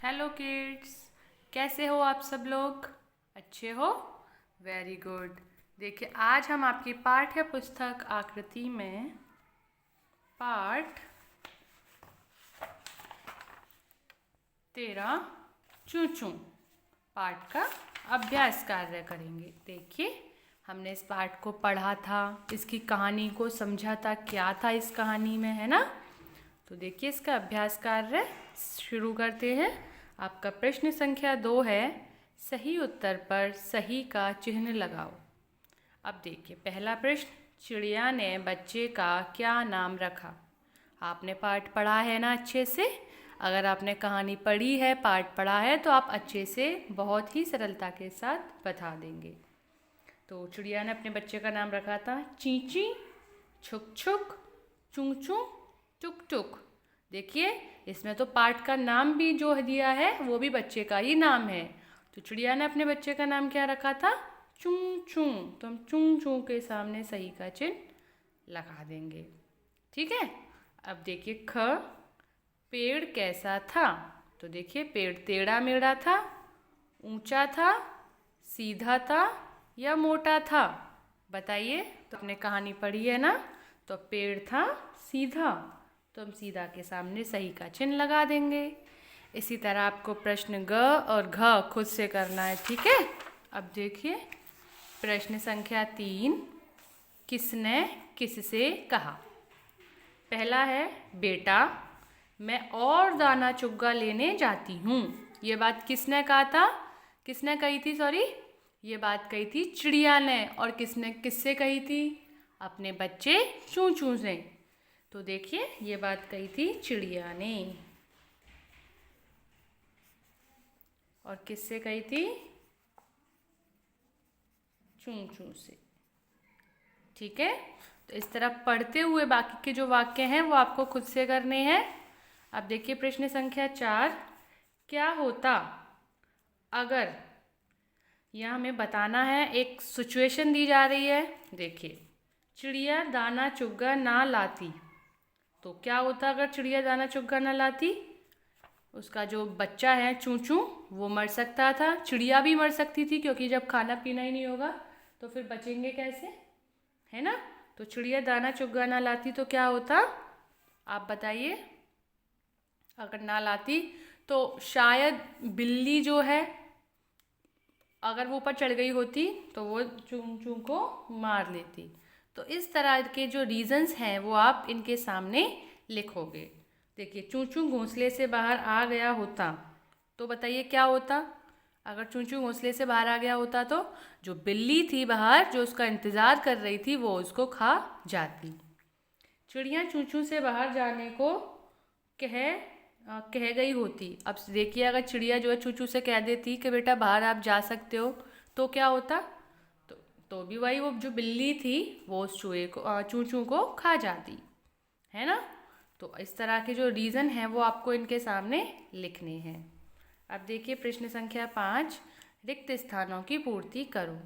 Hello kids, कैसे हो आप सब लोग? अच्छे हो? Very good. देखिए, आज हम आपकी पाठ्य पुस्तक आकृति में पाठ 13 चूं चूं पाठ का अभ्यास कार्य करेंगे। देखिए, हमने इस पाठ को पढ़ा था, इसकी कहानी को समझा था, क्या था इस कहानी में, है ना? तो देखिए, इसका अभ्यास कार्य शुरू करते हैं। आपका प्रश्न संख्या 2 है, सही उत्तर पर सही का चिन्ह लगाओ। अब देखिए, पहला प्रश्न, चिड़िया ने बच्चे का क्या नाम रखा? आपने पाठ पढ़ा है ना अच्छे से? अगर आपने कहानी पढ़ी है, पाठ पढ़ा है, तो आप अच्छे से बहुत ही सरलता के साथ बता देंगे। तो चिड़िया ने अपने बच्चे का नाम रखा था चींची, छुक छुक, चुंग चुंग, टुक टुक। देखिए, इसमें तो पाठ का नाम भी जो दिया है वो भी बच्चे का ही नाम है। तो चिड़िया ने अपने बच्चे का नाम क्या रखा था? चुंग चुंग। तो हम चुंग चुंग के सामने सही का चिन्ह लगा देंगे। ठीक है। अब देखिए, ख, पेड़ कैसा था? तो देखिए, पेड़ टेढ़ा मेढ़ा था, ऊंचा था, सीधा था या मोटा था? बताइए। तो आपने कहानी पढ़ी है ना? तो पेड़ था सीधा, तो हम सीधा के सामने सही का चिन्ह लगा देंगे। इसी तरह आपको प्रश्न ग और घ खुद से करना है, ठीक है? अब देखिए, प्रश्न संख्या 3, किसने किससे कहा? पहला है, बेटा मैं और दाना चुग्गा लेने जाती हूँ। ये बात किसने कहा था? किसने कही थी, सॉरी? ये बात कही थी चिड़िया ने। और किसने किससे कही थी? अपने बच्चे चूं चूं से। तो देखिए, ये बात कही थी चिड़िया ने। और किससे कही थी? चूं चूं से। ठीक है। तो इस तरह पढ़ते हुए बाकी के जो वाक्य हैं वो आपको खुद से करने हैं। अब देखिए, प्रश्न संख्या 4, क्या होता अगर, यह हमें बताना है, एक सिचुएशन दी जा रही है। देखिए, चिड़िया दाना चुग्गा ना लाती, तो क्या होता अगर चिड़िया दाना चुग्गा ना लाती? उसका जो बच्चा है चूं चूं, वो मर सकता था। चिड़िया भी मर सकती थी, क्योंकि जब खाना पीना ही नहीं होगा तो फिर बचेंगे कैसे, है ना? तो चिड़िया दाना चुग्गा ना लाती तो क्या होता, आप बताइए। अगर ना लाती तो शायद बिल्ली जो है, अगर वो ऊपर चढ़ गई होती तो वो चूं चूं को मार लेती। तो इस तरह के जो रीजंस हैं वो आप इनके सामने लिखोगे। देखिए, चूं चूं घोंसले से बाहर आ गया होता, तो बताइए क्या होता? अगर चूं चूं घोंसले से बाहर आ गया होता तो जो बिल्ली थी बाहर, जो उसका इंतज़ार कर रही थी, वो उसको खा जाती। चिड़िया चूं चूं से बाहर जाने को कह गई होती। अब देखिए, अगर चिड़िया जो है चूं चूं से कह देती कि बेटा बाहर आप जा सकते हो, तो क्या होता? तो तो भी वही, वो जो बिल्ली थी वो उस चूहे को चूं चूं को खा जाती, है ना? तो इस तरह के जो रीज़न हैं वो आपको इनके सामने लिखने हैं। अब देखिए, प्रश्न संख्या 5, रिक्त स्थानों की पूर्ति करो।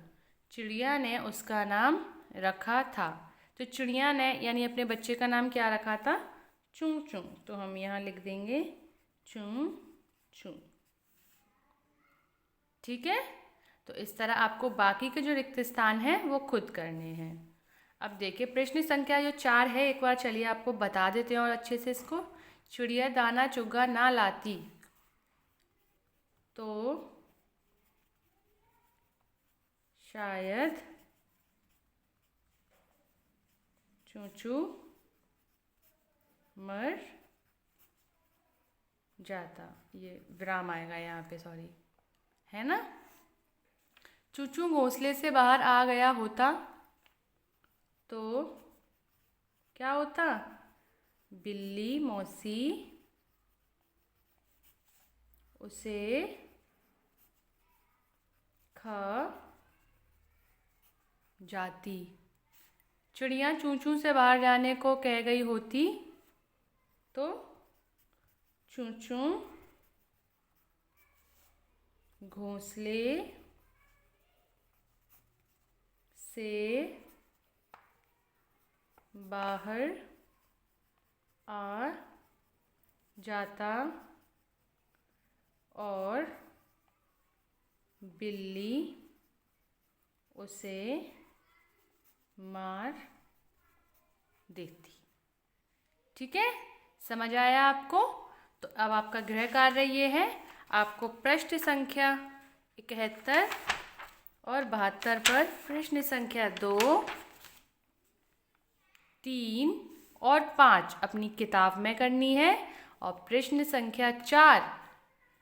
चिड़िया ने उसका नाम रखा था। तो चिड़िया ने यानी अपने बच्चे का नाम क्या रखा था? चूं चूं। तो हम यहाँ लिख देंगे चूं चूं। ठीक है। तो इस तरह आपको बाकी के जो रिक्त स्थान हैं वो खुद करने हैं। अब देखिए, प्रश्न संख्या जो 4 है, एक बार चलिए आपको बता देते हैं और अच्छे से इसको। चिड़िया दाना चुग्गा ना लाती, तो शायद चूं चूं मर जाता। ये विराम आएगा यहाँ पे, सॉरी, है ना? चूं चूं घोंसले से बाहर आ गया होता, तो क्या होता? बिल्ली मौसी उसे खा जाती। चिड़िया चूं चूं से बाहर जाने को कह गई होती, तो चूं चूं घोंसले से बाहर आ जाता और बिल्ली उसे मार देती। ठीक है, समझ आया आपको? तो अब आपका गृह कार्य ये है, आपको पृष्ठ संख्या 71 और 72 पर प्रश्न संख्या 2, 3 और 5 अपनी किताब में करनी है और प्रश्न संख्या 4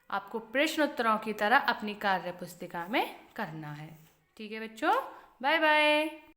आपको प्रश्न उत्तरों की तरह अपनी कार्य पुस्तिका में करना है। ठीक है बच्चों, बाय बाय।